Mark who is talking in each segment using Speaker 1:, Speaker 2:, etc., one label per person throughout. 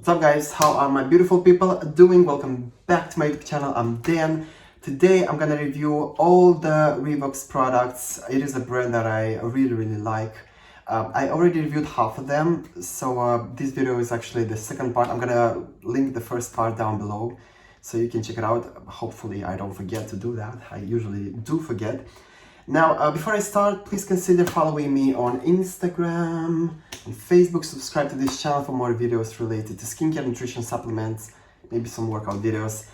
Speaker 1: What's up guys, how are my beautiful people doing? Welcome back to my YouTube channel. I'm Dan. Today I'm gonna review all the REVOX products. It is a brand that I really like. I already reviewed half of them, so this video is actually the second part. I'm gonna link the first part down below so you can check it out. Hopefully I don't forget to do that. I usually do forget. Now, before I start, please consider following me on Instagram and Facebook. Subscribe to this channel for more videos related to skincare, nutrition, supplements, maybe some workout videos.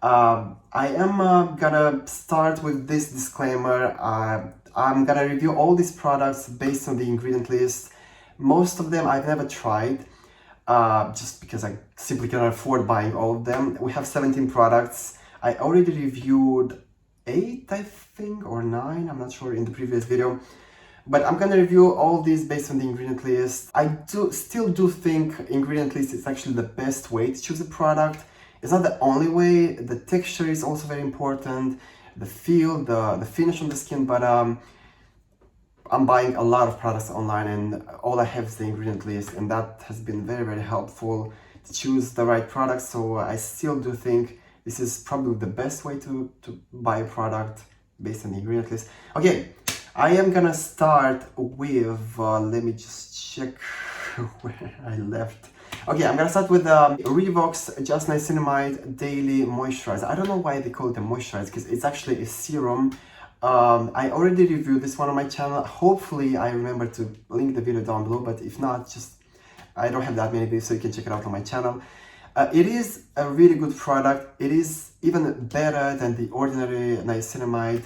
Speaker 1: I am gonna start with this disclaimer. I'm gonna review all these products based on the ingredient list. Most of them I've never tried, just because I simply cannot afford buying all of them. We have 17 products. I already reviewed 8, I think, or 9, I'm not sure, in the previous video. But I'm gonna review all these based on the ingredient list. I still do think ingredient list is actually the best way to choose a product. It's not the only way. The texture is also very important, the feel, the finish on the skin, but I'm buying a lot of products online and all I have is the ingredient list, and that has been very helpful to choose the right product. So I still do think this is probably the best way to buy a product based on the ingredient list. Okay, I am gonna start with, let me just check where I left. Okay, I'm gonna start with REVOX Just Niacinamide Daily Moisturizer. I don't know why they call it a moisturizer, because it's actually a serum. I already reviewed this one on my channel. Hopefully I remember to link the video down below, but if not, just, I don't have that many videos, so you can check it out on my channel. It is a really good product. It is even better than the ordinary niacinamide.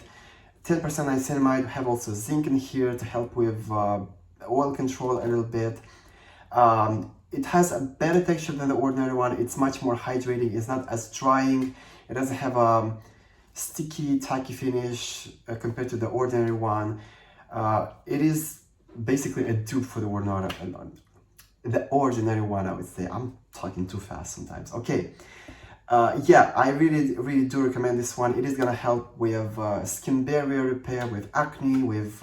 Speaker 1: 10% niacinamide. We have also zinc in here to help with oil control a little bit. It has a better texture than the ordinary one. It's much more hydrating. It's not as drying. It doesn't have a sticky, tacky finish compared to the ordinary one. It is basically a dupe for the ordinary one, I would say. I'm talking too fast sometimes. Okay, yeah, I really do recommend this one. It is gonna help with skin barrier repair, with acne, with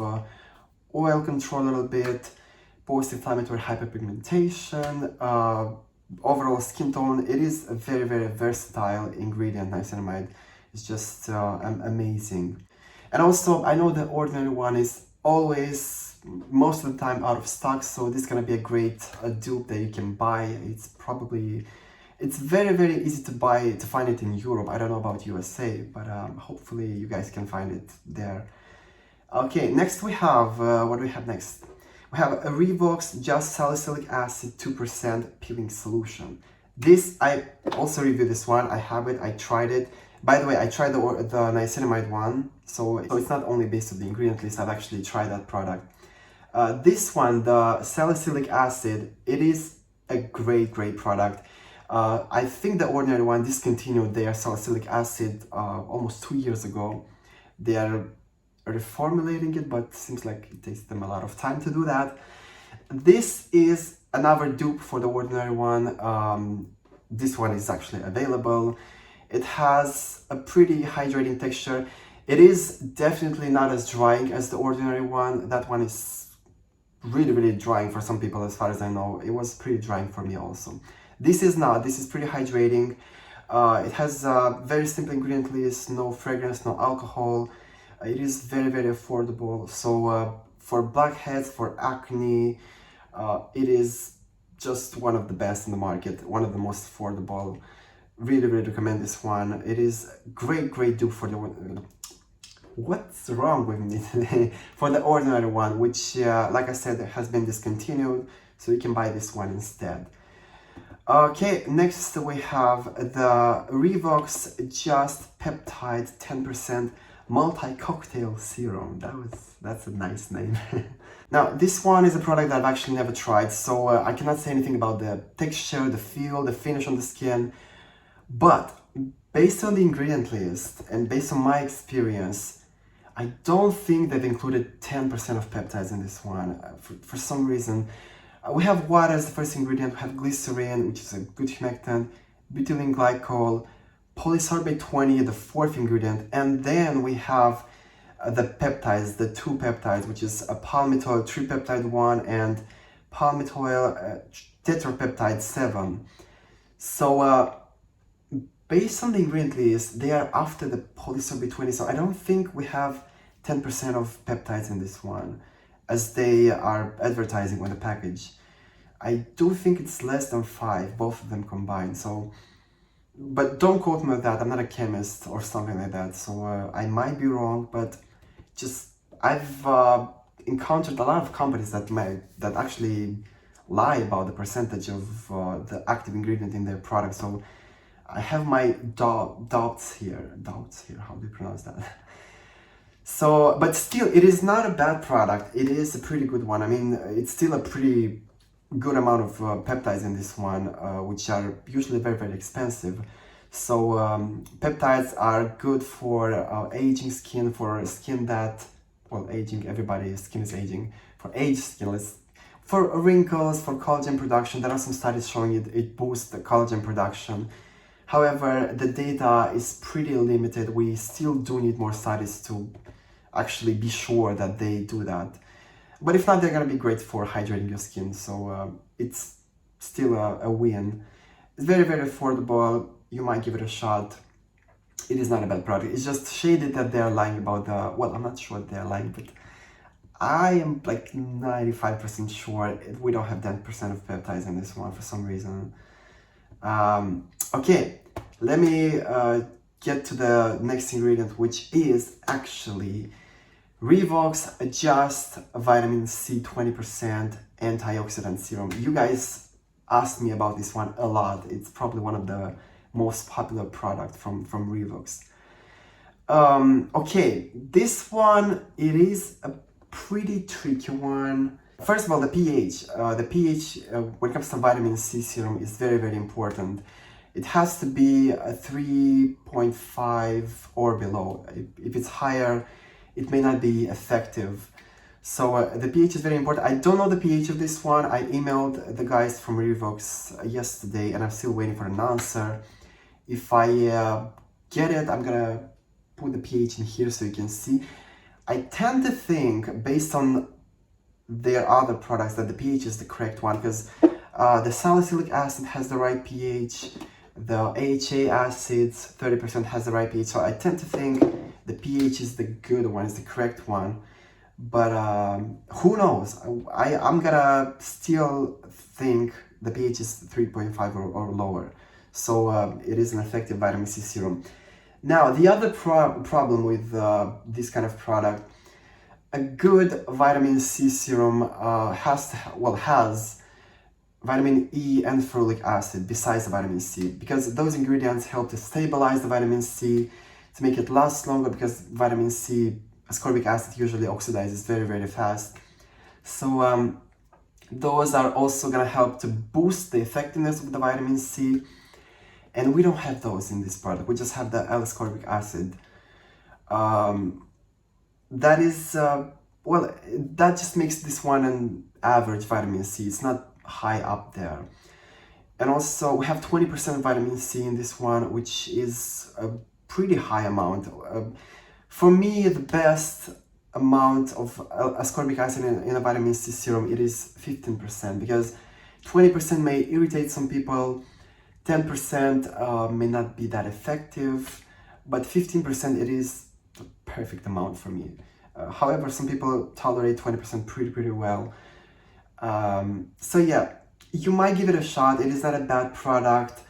Speaker 1: oil control a little bit, post-inflammatory hyperpigmentation, overall skin tone. It is a very versatile ingredient. Niacinamide is just amazing. And also, I know the ordinary one is always, most of the time, out of stock, so this is gonna be a great dupe that you can buy. It's very easy to buy, to find it in Europe. I don't know about USA, but hopefully you guys can find it there. Okay, next we have, what do we have next? We have a REVOX Just Salicylic Acid 2% Peeling Solution. This, I also reviewed this one. I have it, I tried it. By the way, I tried the niacinamide one, so it's not only based on the ingredient list. I've actually tried that product. This one, the Salicylic Acid, it is a great product. I think the ordinary one discontinued their Salicylic Acid almost 2 years ago. They are reformulating it, but seems like it takes them a lot of time to do that. This is another dupe for the ordinary one. This one is actually available. It has a pretty hydrating texture. It is definitely not as drying as the ordinary one. That one is really drying for some people, as far as I know. It was pretty drying for me also. This is not. This is pretty hydrating. It has a very simple ingredient list, no fragrance, no alcohol. It is very affordable. So for blackheads, for acne, it is just one of the best in the market, one of the most affordable. Really recommend this one. It is great dupe for the, what's wrong with me today? For the ordinary one, which like I said, has been discontinued, so you can buy this one instead. Okay, next we have the REVOX Just Peptide 10% Multi-Cocktail Serum. That's a nice name. Now, this one is a product that I've actually never tried, so I cannot say anything about the texture, the feel, the finish on the skin. But based on the ingredient list and based on my experience, I don't think they've included 10% of peptides in this one for some reason. We have water as the first ingredient. We have glycerin, which is a good humectant, butylene glycol, polysorbate 20, the fourth ingredient, and then we have the peptides, the 2 peptides, which is a palmitoyl tripeptide 1 and palmitoyl tetrapeptide 7. So based on the ingredient list, they are after the polysorbate 20, so I don't think we have 10% of peptides in this one, as they are advertising on the package. I do think it's less than 5, both of them combined, so, but don't quote me on that, I'm not a chemist or something like that, so I might be wrong, but just, I've encountered a lot of companies that actually lie about the percentage of the active ingredient in their product, so I have my doubts here, how do you pronounce that? So, but still, it is not a bad product, it is a pretty good one. I mean, it's still a pretty good amount of peptides in this one, which are usually very, very expensive. So peptides are good for aging skin, for skin that, well, aging, everybody's skin is aging, for aged skin, for wrinkles, for collagen production. There are some studies showing it boosts the collagen production. However, the data is pretty limited. We still do need more studies to actually be sure that they do that. But if not, they're gonna be great for hydrating your skin. So it's still a win. It's very, very affordable. You might give it a shot. It is not a bad product. It's just shaded that they're lying about the, well, I'm not sure they're lying, but I am like 95% sure we don't have 10% of peptides in this one for some reason. Okay, let me get to the next ingredient, which is actually REVOX Adjust Vitamin C 20% Antioxidant Serum. You guys asked me about this one a lot. It's probably one of the most popular product from REVOX. Okay, this one, it is a pretty tricky one. First of all, the pH. The pH when it comes to vitamin C serum is very, very important. It has to be a 3.5 or below. If it's higher, it may not be effective. So the pH is very important. I don't know the pH of this one. I emailed the guys from REVOX yesterday and I'm still waiting for an answer. If I get it, I'm gonna put the pH in here so you can see. I tend to think, based on their other products, that the pH is the correct one, because the Salicylic acid has the right pH, the AHA acids 30% has the right pH, so I tend to think the pH is the good one, is the correct one. But who knows? I'm gonna still think the pH is 3.5 or lower, so it is an effective vitamin C serum. Now, the other problem with this kind of product, a good vitamin C serum has vitamin E and ferulic acid besides the vitamin C, because those ingredients help to stabilize the vitamin C, to make it last longer, because vitamin C, ascorbic acid, usually oxidizes very, very fast. So those are also gonna help to boost the effectiveness of the vitamin C. And we don't have those in this product. We just have the L-ascorbic acid. That is, well, that just makes this one an average vitamin C. It's not high up there. And also, we have 20% vitamin C in this one, which is a pretty high amount. For me, the best amount of ascorbic acid in a vitamin C serum, it is 15%, because 20% may irritate some people, 10% may not be that effective, but 15% it is the perfect amount for me. However, some people tolerate 20% pretty well. So yeah, you might give it a shot. It is not a bad product.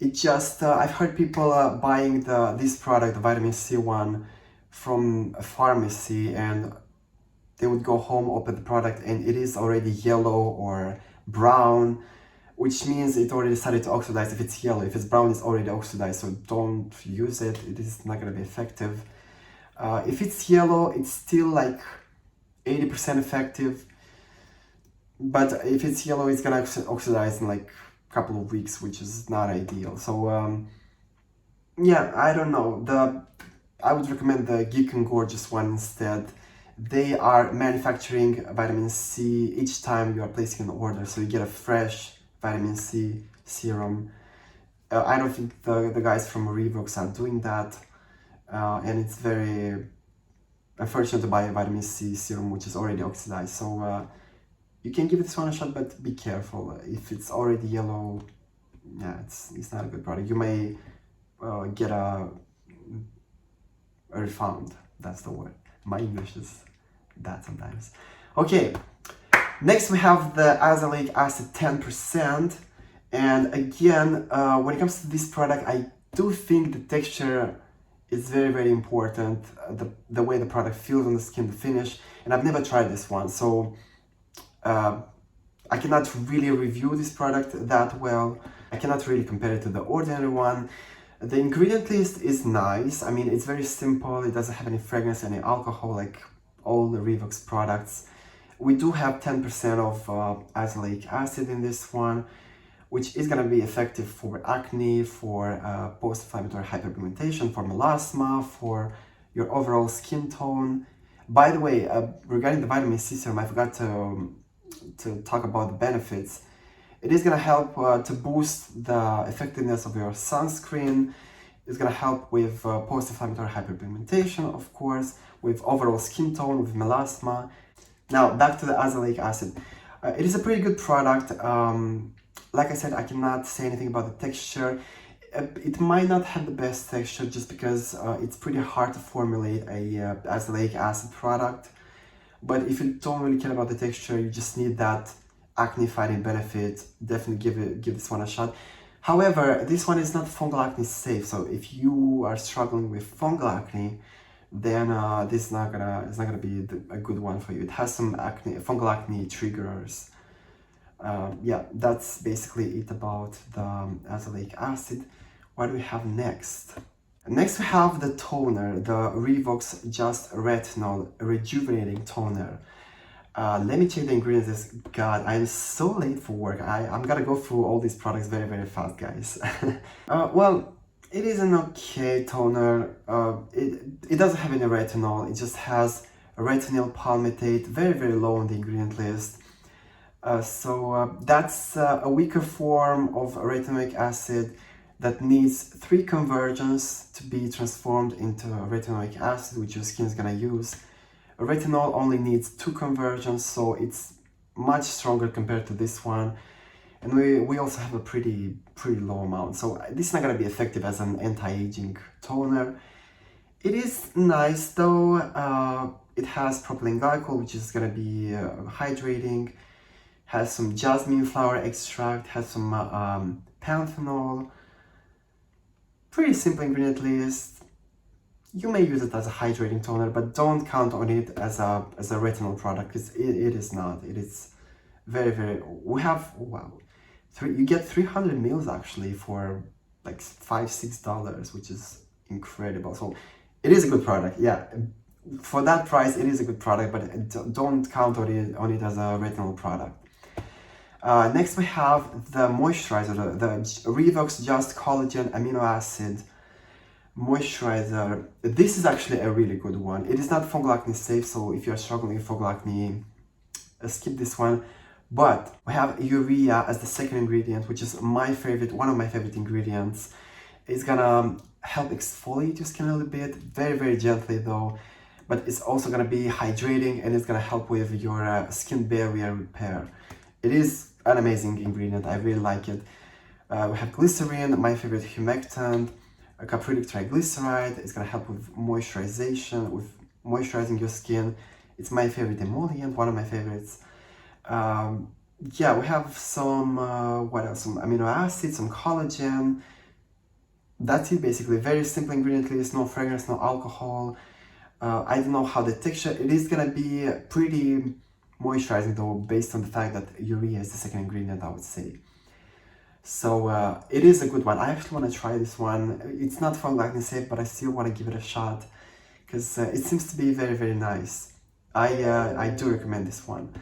Speaker 1: It just, I've heard people buying this product, the vitamin C one, from a pharmacy, and they would go home, open the product, and it is already yellow or brown, which means it already started to oxidize if it's yellow. If it's brown, it's already oxidized, so don't use it. It is not going to be effective. If it's yellow, it's still like 80% effective, but if it's yellow, it's going to oxidize in like a couple of weeks, which is not ideal. So yeah, I don't know. I would recommend the Geek and Gorgeous one instead. They are manufacturing vitamin C each time you are placing an order, so you get a fresh vitamin C serum. I don't think the guys from REVOX are doing that, and it's very unfortunate to buy a vitamin C serum which is already oxidized. So you can give this one a shot, but be careful. If it's already yellow, yeah, it's not a good product. You may get a refund. That's the word. My English is that sometimes. Okay, next we have the Azelaic Acid 10%. And again, when it comes to this product, I do think the texture is very important. The way the product feels on the skin, the finish. And I've never tried this one, so I cannot really review this product that well. I cannot really compare it to the ordinary one. The ingredient list is nice. I mean, it's very simple. It doesn't have any fragrance, any alcohol, like all the REVOX products. We do have 10% of azelaic acid in this one, which is going to be effective for acne, for post-inflammatory hyperpigmentation, for melasma, for your overall skin tone. By the way, regarding the vitamin C serum, I forgot to talk about the benefits. It is going to help to boost the effectiveness of your sunscreen. It's going to help with post-inflammatory hyperpigmentation, of course, with overall skin tone, with melasma. Now, back to the azelaic acid. It is a pretty good product. Like I said, I cannot say anything about the texture. It might not have the best texture just because it's pretty hard to formulate a azelaic acid product. But if you don't really care about the texture, you just need that acne fighting benefit, definitely give this one a shot. However, this one is not fungal acne safe, so if you are struggling with fungal acne, then this is not gonna be a good one for you. It has some fungal acne triggers. Yeah, that's basically it about the azelaic acid. What do we have next? Next we have the toner, the REVOX Just Retinol Rejuvenating Toner. Let me check the ingredients. God, I'm so late for work. I'm gonna go through all these products very fast, guys. Well, it is an okay toner. It doesn't have any retinol. It just has retinol palmitate, very low on the ingredient list. So that's a weaker form of retinoic acid that needs 3 conversions to be transformed into retinoic acid, which your skin is gonna use. Retinol only needs 2 conversions, so it's much stronger compared to this one. And we also have a pretty low amount, so this is not gonna be effective as an anti-aging toner. It is nice though. It has propylene glycol, which is gonna be hydrating. Has some jasmine flower extract, has some panthenol. Pretty simple ingredient list. You may use it as a hydrating toner, but don't count on it as a retinol product, because it is not. It is very. We have, wow, you get 300 mils actually for like $5-6, which is incredible. So it is a good product. Yeah, for that price, it is a good product, but don't count on it as a retinol product. Next we have the moisturizer, the REVOX Just Collagen Amino Acid Moisturizer. This is actually a really good one. It is not fungal acne safe, so if you're struggling with fungal acne, skip this one. But we have urea as the second ingredient, which is one of my favorite ingredients. It's gonna help exfoliate your skin a little bit, very gently though. But it's also gonna be hydrating, and it's gonna help with your skin barrier repair. It is an amazing ingredient. I really like it. We have glycerin, my favorite humectant, a caprylic triglyceride. It's gonna help with moisturization, with moisturizing your skin. It's my favorite emollient, one of my favorites. Yeah, we have some what else? Some amino acids, some collagen. That's it basically. Very simple ingredient list. No fragrance, no alcohol. I don't know how the texture. It is gonna be pretty moisturizing though, based on the fact that urea is the second ingredient, I would say. So it is a good one. I actually want to try this one. It's not fungal acne safe, but I still want to give it a shot because it seems to be very nice. I do recommend this one.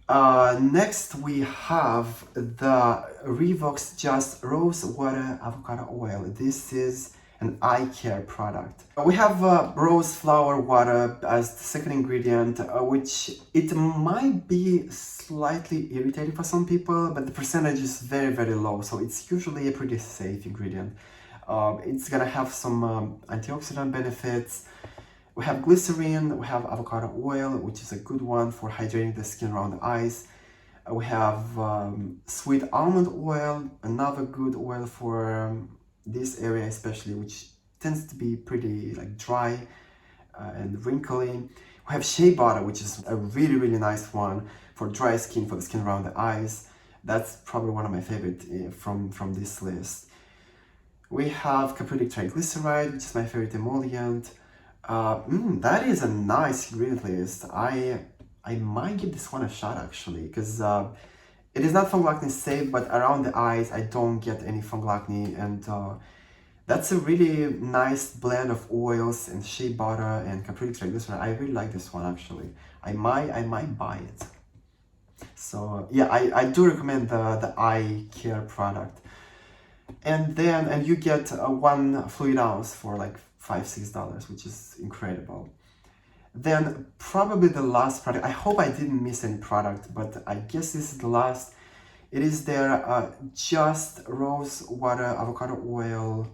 Speaker 1: Next we have the REVOX Just Rose Water Avocado Oil. This is an eye care product. We have rose flower water as the second ingredient, which it might be slightly irritating for some people, but the percentage is very low, so it's usually a pretty safe ingredient. It's gonna have some antioxidant benefits. We have glycerin, we have avocado oil, which is a good one for hydrating the skin around the eyes. We have sweet almond oil, another good oil for this area especially, which tends to be pretty like dry and wrinkly. We have shea butter, which is a really, really nice one for dry skin, for the skin around the eyes. That's probably one of my favorite from this list. We have caprylic triglyceride, which is my favorite emollient. That is a nice ingredient list. I might give this one a shot actually, because it is not fungal acne safe, but around the eyes I don't get any fungal acne, and that's a really nice blend of oils and shea butter and caprylic triglyceride. I really like this one actually. I might buy it. So yeah, I do recommend the eye care product. And then you get 1 fluid ounce for like $5-6, which is incredible. Then probably the last product, I hope I didn't miss any product, but I guess this is the last. It is their Just Rose Water Avocado Oil.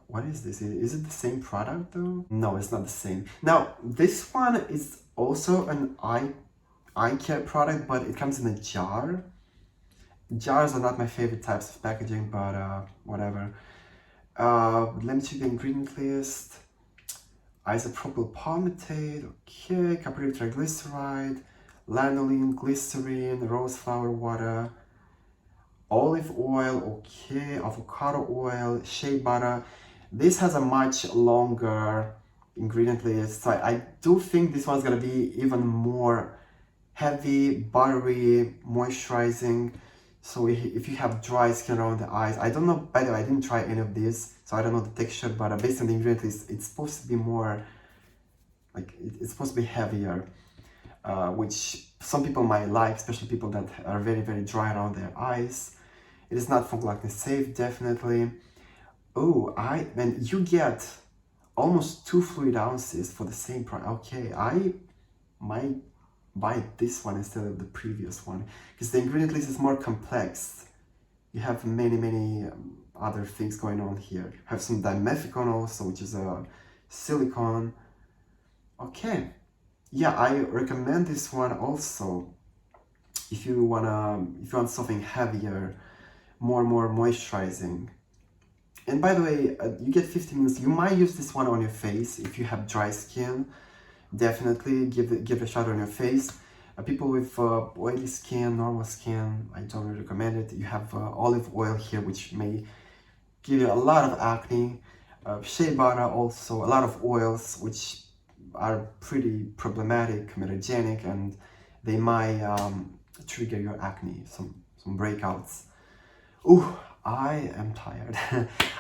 Speaker 1: What is this? Is it the same product though? No, it's not the same. Now, this one is also an eye care product, but it comes in a jar. Jars are not my favorite types of packaging, but whatever. Let me check the ingredient list. Isopropyl palmitate, okay, caprylic triglyceride, lanolin, glycerin, rose flower water, olive oil, okay, avocado oil, shea butter. This has a much longer ingredient list, so I do think this one's gonna be even more heavy, buttery, moisturizing. So if you have dry skin around the eyes, I don't know, by the way, I didn't try any of this, so I don't know the texture, but based on the ingredient list, it's supposed to be more, like, it's supposed to be heavier, which some people might like, especially people that are very, very dry around their eyes. It is not fungal acne safe, definitely. Oh, and you get almost 2 fluid ounces for the same price. Okay, I might buy this one instead of the previous one, because the ingredient list is more complex. You have many other things going on here. You have some dimethicone also, which is a silicone. Okay, yeah, I recommend this one also if you want something heavier, more moisturizing. And by the way, you get 50 minutes. You might use this one on your face if you have dry skin. Definitely give it a shot on your face. People with oily skin, normal skin, I don't really recommend it. You have olive oil here, which may give you a lot of acne. Shea butter also, a lot of oils, which are pretty problematic, comedogenic, and they might trigger your acne, some breakouts. Ooh, I am tired.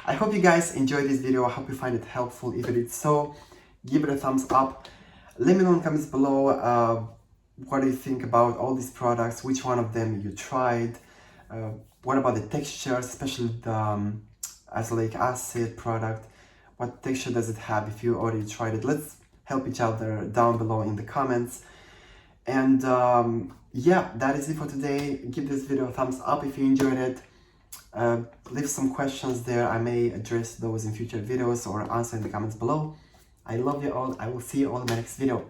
Speaker 1: I hope you guys enjoyed this video. I hope you find it helpful. If you did so, give it a thumbs up. Let me know in the comments below what do you think about all these products, which one of them you tried, what about the textures, especially the Azelaic Acid product. What texture does it have if you already tried it? Let's help each other down below in the comments. And yeah, that is it for today. Give this video a thumbs up if you enjoyed it. Leave some questions there. I may address those in future videos or answer in the comments below. I love you all. I will see you all in my next video.